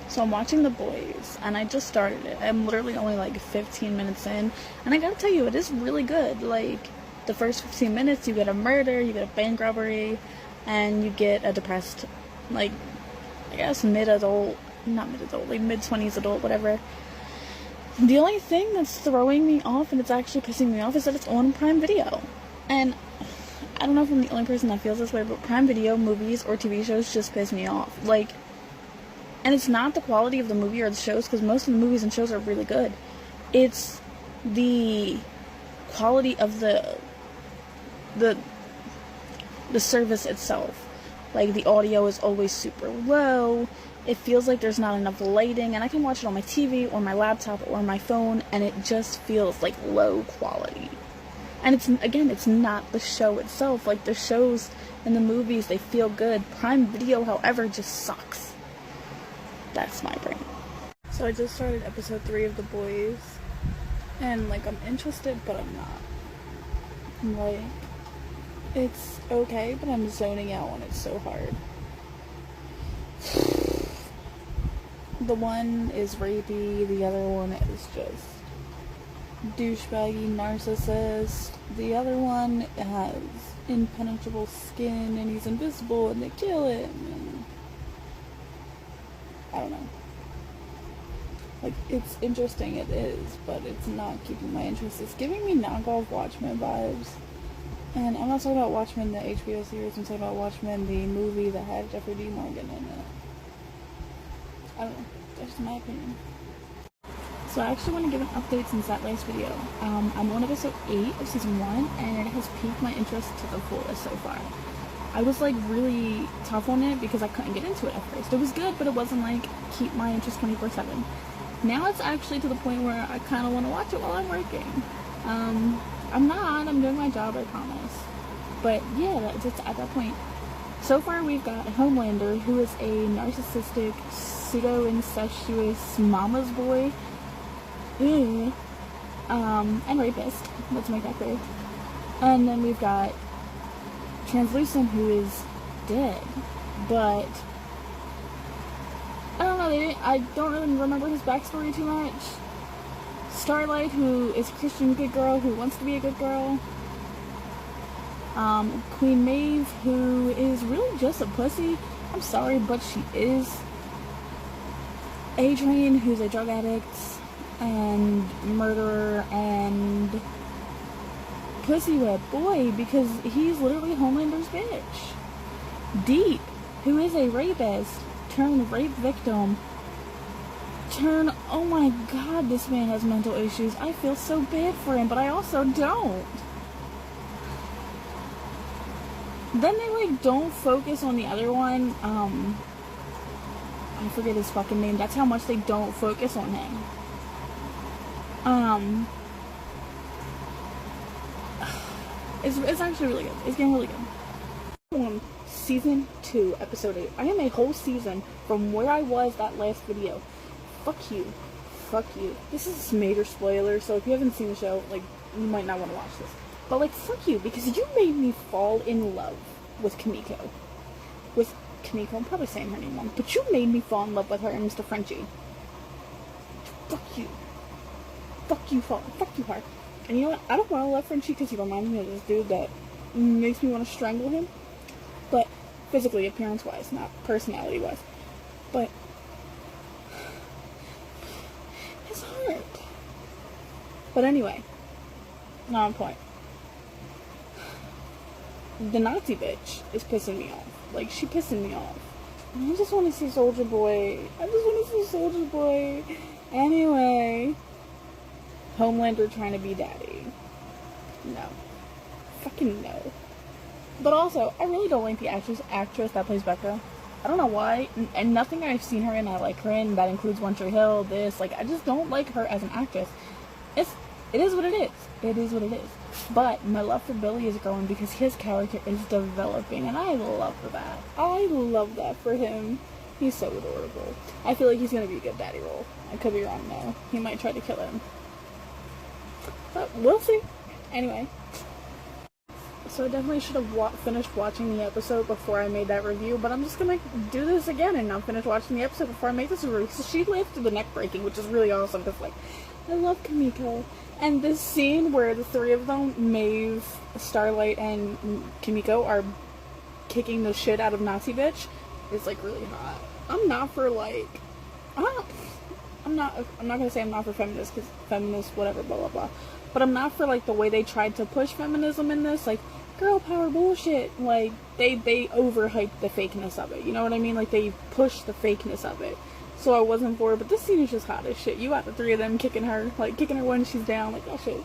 So I'm watching The Boys, and I just started it. I'm literally only like 15 minutes in, and I gotta tell you, it is really good. Like, the first 15 minutes, you get a murder, you get a bank robbery, and you get a depressed, like, I guess mid-adult, not mid-adult, like mid-20s adult, whatever. The only thing that's throwing me off, and it's actually pissing me off, is that it's on Prime Video. And I don't know if I'm the only person that feels this way, but Prime Video movies or TV shows just piss me off. Like, and it's not the quality of the movie or the shows, because most of the movies and shows are really good. It's the quality of the service itself. Like, the audio is always super low. It feels like there's not enough lighting, and I can watch it on my TV or my laptop or my phone, and it just feels like low quality. And it's not the show itself. Like, the shows and the movies, they feel good. Prime Video, however, just sucks. That's my brain. So I just started episode 3 of The Boys, and like, I'm interested, but I'm not. Like, it's okay, but I'm zoning out when it's so hard. The one is rapey, the other one is just douchebaggy narcissist. The other one has impenetrable skin and he's invisible and they kill him, and I don't know. Like, it's interesting, it is, but it's not keeping my interest. It's giving me knockoff Watchmen vibes. And I'm not talking about Watchmen, the HBO series, I'm talking about Watchmen, the movie that had Jeffrey D. Morgan in it. I don't know, that's just my opinion. So I actually want to give an update since that last video. I'm on episode 8 of season 1, and it has piqued my interest to the fullest so far. I was like really tough on it because I couldn't get into it at first. It was good, but it wasn't like keep my interest 24/7. Now it's actually to the point where I kind of want to watch it while I'm working. I'm doing my job, I promise. But yeah, it's at that point. So far we've got Homelander, who is a narcissistic, pseudo-incestuous mama's boy. And rapist, let's make that clear. And then we've got Translucent, who is dead, but I don't know, I don't really remember his backstory too much. Starlight, who is a Christian good girl who wants to be a good girl. Queen Maeve, who is really just a pussy. I'm sorry, but she is. Adrian, who's a drug addict and murderer and pussy wet boy, because he's literally Homelander's bitch. Deep, who is a rapist turned rape victim turn, oh my god, this man has mental issues. I feel so bad for him, but I also don't. Then they like don't focus on the other one. I forget his fucking name. That's how much they don't focus on him. It's actually really good. It's getting really good. Season 2, episode 8. I am a whole season from where I was that last video. Fuck you. Fuck you. This is a major spoiler, so if you haven't seen the show, like, you might not want to watch this. But, like, fuck you, because you made me fall in love with Kimiko. With Kimiko, I'm probably saying her name wrong, but you made me fall in love with her and Mr. Frenchie. Fuck you. Fuck you, fuck you hard. And you know what? I don't want to love Frenchie because he reminds me of this dude that makes me want to strangle him. But physically, appearance-wise, not personality-wise. But his heart. But anyway, not on point. The Nazi bitch is pissing me off. Like, she pissing me off. And I just want to see Soldier Boy. I just want to see Soldier Boy. Anyway, Homelander trying to be daddy. No. Fucking no. But also, I really don't like the actress that plays Becca. I don't know why, and nothing I've seen her in I like her in. That includes One Tree Hill, like, I just don't like her as an actress. It is what it is. It is what it is. But my love for Billy is growing because his character is developing, and I love that. I love that for him. He's so adorable. I feel like he's gonna be a good daddy role. I could be wrong though. He might try to kill him. But we'll see. Anyway. so I definitely should have finished watching the episode before I made that review, but I'm just gonna do this again and not finish watching the episode before I make this review. So she lived through the neck breaking, which is really awesome, because, like, I love Kimiko. And this scene where the three of them, Maeve, Starlight, and Kimiko, are kicking the shit out of Nazi bitch is, like, really hot. I'm not for, like, I'm not gonna say I'm not for feminists, because feminists, whatever, blah, blah, blah. But I'm not for, like, the way they tried to push feminism in this, like, girl power bullshit. Like, they overhyped the fakeness of it, you know what I mean? Like, they pushed the fakeness of it. So I wasn't for it, but this scene is just hot as shit. You got the three of them kicking her, like, kicking her when she's down, like, that shit.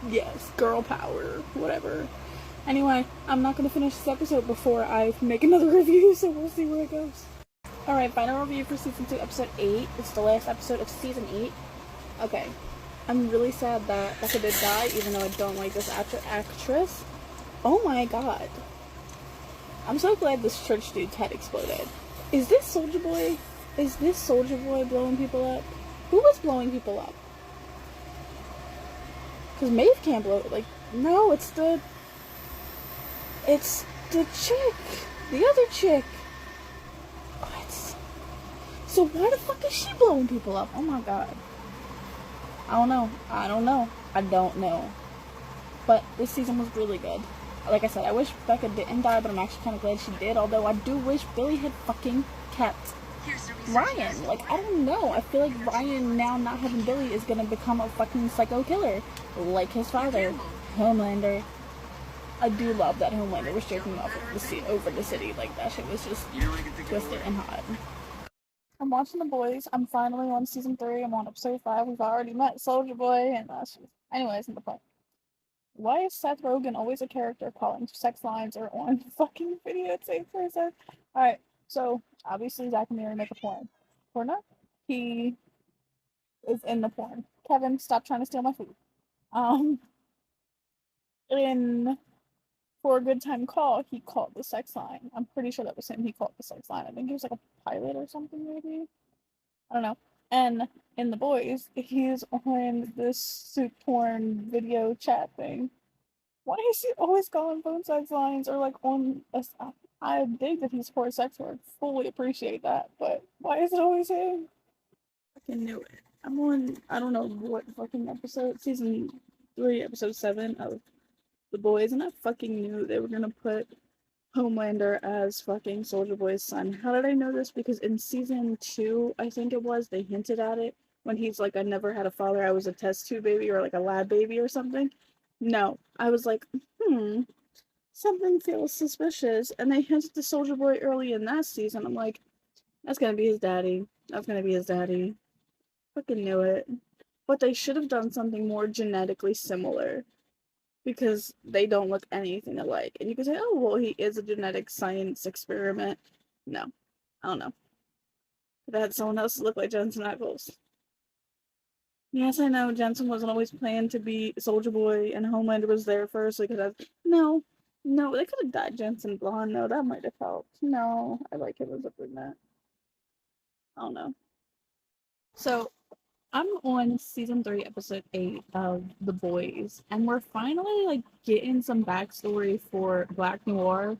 Yes, girl power, whatever. Anyway, I'm not gonna finish this episode before I make another review, so we'll see where it goes. Alright, final review for Season 2, Episode 8. It's the last episode of Season 8. Okay. I'm really sad that Becca did die, even though I don't like this actress. Oh my god. I'm so glad this church dude's head exploded. Is this Soulja Boy? Is this Soulja Boy blowing people up? Who was blowing people up? Because Maeve can't blow it. Like, no, it's the chick. The other chick. What? So why the fuck is she blowing people up? Oh my god. I don't know. But this season was really good. Like I said, I wish Becca didn't die, but I'm actually kind of glad she did. Although I do wish Billy had fucking kept Ryan. Like, I don't know. I feel like Ryan, now not having Billy, is gonna become a fucking psycho killer. Like his father, Homelander. I do love that Homelander was jerking off over the city. Like, that shit was just twisted and hot. I'm watching The Boys. I'm finally on Season 3. I'm on Episode 5. We've already met Soulja Boy, and anyways, in the point. Why is Seth Rogen always a character calling sex lines or on fucking videotape for a sec? Alright, so, obviously Zach and Miri make a porn. Porno? He is in the porn. Kevin, stop trying to steal my food. For a Good Time Call, he called the sex line. I'm pretty sure that was him. He called the sex line. I think he was like a pilot or something, maybe. I don't know. And in The Boys, he's on this soup porn video chat thing. Why is he always calling phone sex lines or like on a, I dig that he's for sex work. Fully appreciate that. But why is it always him? I fucking knew it. I'm on, I don't know what fucking episode, Season 3, Episode 7 of The Boys, and I fucking knew they were gonna put Homelander as fucking Soulja Boy's son. How did I know this? Because in Season 2, I think it was, they hinted at it when he's like, I never had a father, I was a test tube baby or like a lab baby or something. No. I was like, something feels suspicious. And they hinted to Soulja Boy early in that season. I'm like, that's gonna be his daddy. That's gonna be his daddy. Fucking knew it. But they should have done something more genetically similar. Because they don't look anything alike. And you can say, oh, well, he is a genetic science experiment. No. I don't know. If I had someone else look like Jensen Ackles. Yes, I know Jensen wasn't always planned to be Soulja Boy and Homelander was there first. Like, no, they could have dyed Jensen blonde. No, that might have helped. No, I like him as a brunette. I don't know. So, I'm on Season 3, Episode 8 of The Boys, and we're finally, like, getting some backstory for Black Noir.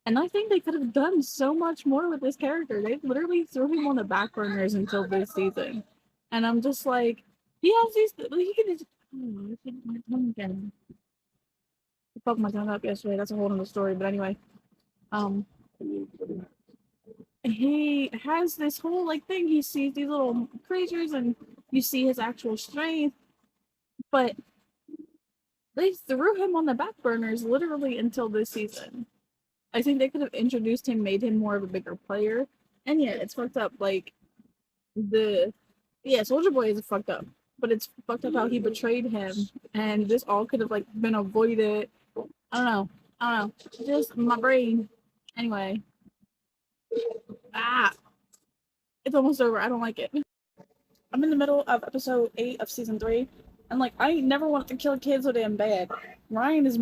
And I think they could have done so much more with this character. They literally threw him on the back burners until this season. And I'm just like, he has these, he can just, I think my tongue again. I fucked my tongue up yesterday, that's a whole other story, but anyway. He has this whole, like, thing, he sees these little creatures, and you see his actual strength, but they threw him on the back burners literally until this season. I think they could have introduced him, made him more of a bigger player, and yeah, it's fucked up, like, Soulja Boy is fucked up, but it's fucked up how he betrayed him, and this all could have, like, been avoided. I don't know, just my brain. Anyway. It's almost over, I don't like it. I'm in the middle of Episode 8 of Season 3, and, like, I never wanted to kill kids so damn bad. Ryan is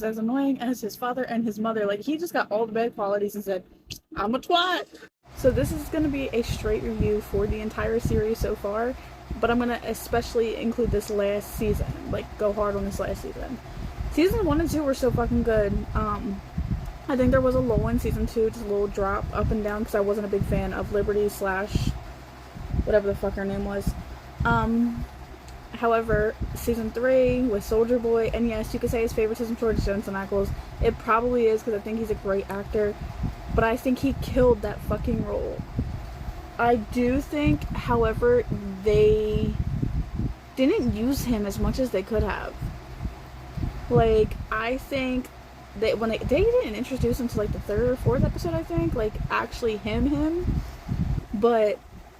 as annoying as his father and his mother. Like, he just got all the bad qualities and said, I'm a twat. So this is going to be a straight review for the entire series so far, but I'm going to especially include this last season, like, go hard on this last season. Seasons 1 and 2 were so fucking good. I think there was a lull in season 2, just a little drop up and down because I wasn't a big fan of Liberty / whatever the fuck her name was. However, season 3 with Soldier Boy, and yes, you could say his favoritism towards Jensen Ackles. It probably is because I think he's a great actor, but I think he killed that fucking role. I do think, however, they didn't use him as much as they could have. Like, I think when they didn't introduce him to like the 3rd or 4th episode, I think, like actually him, but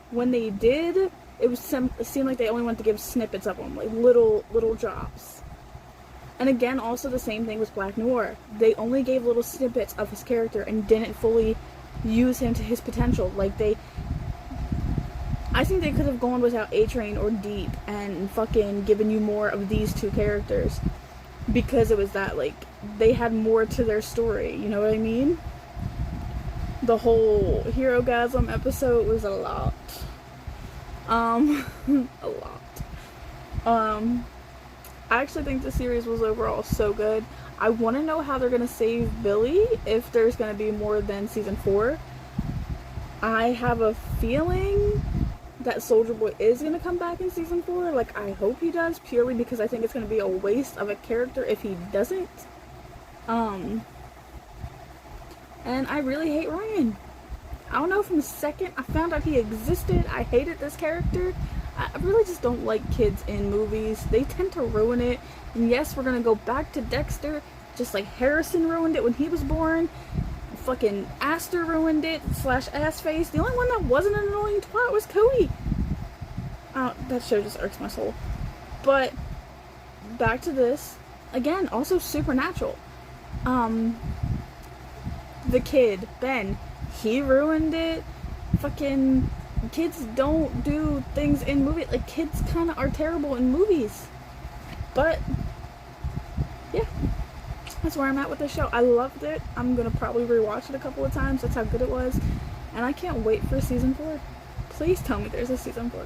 when they did, it seemed like they only wanted to give snippets of him, like little drops. And again, also the same thing with Black Noir. They only gave little snippets of his character and didn't fully use him to his potential. Like I think they could have gone without A-Train or Deep and fucking given you more of these two characters, because it was that, like, they had more to their story, you know what I mean? The whole Hero-gasm episode was a lot. A lot. I actually think the series was overall so good. I want to know how they're going to save Billy, if there's going to be more than season 4. I have a feeling that Soldier Boy is going to come back in season 4. Like, I hope he does, purely because I think it's going to be a waste of a character if he doesn't. And I really hate Ryan. I don't know, from the second I found out he existed, I hated this character. I really just don't like kids in movies. They tend to ruin it. And yes, we're going to go back to Dexter, just like Harrison ruined it when he was born. Fucking Aster ruined it, / Assface. The only one that wasn't an annoying twat was Cody. That show just irks my soul. But back to this. Again, also Supernatural. The kid, Ben, he ruined it. Fucking kids don't do things in movies. Like, kids kind of are terrible in movies. But yeah, that's where I'm at with this show. I loved it. I'm gonna probably rewatch it a couple of times. That's how good it was. And I can't wait for season 4. Please tell me there's a season 4.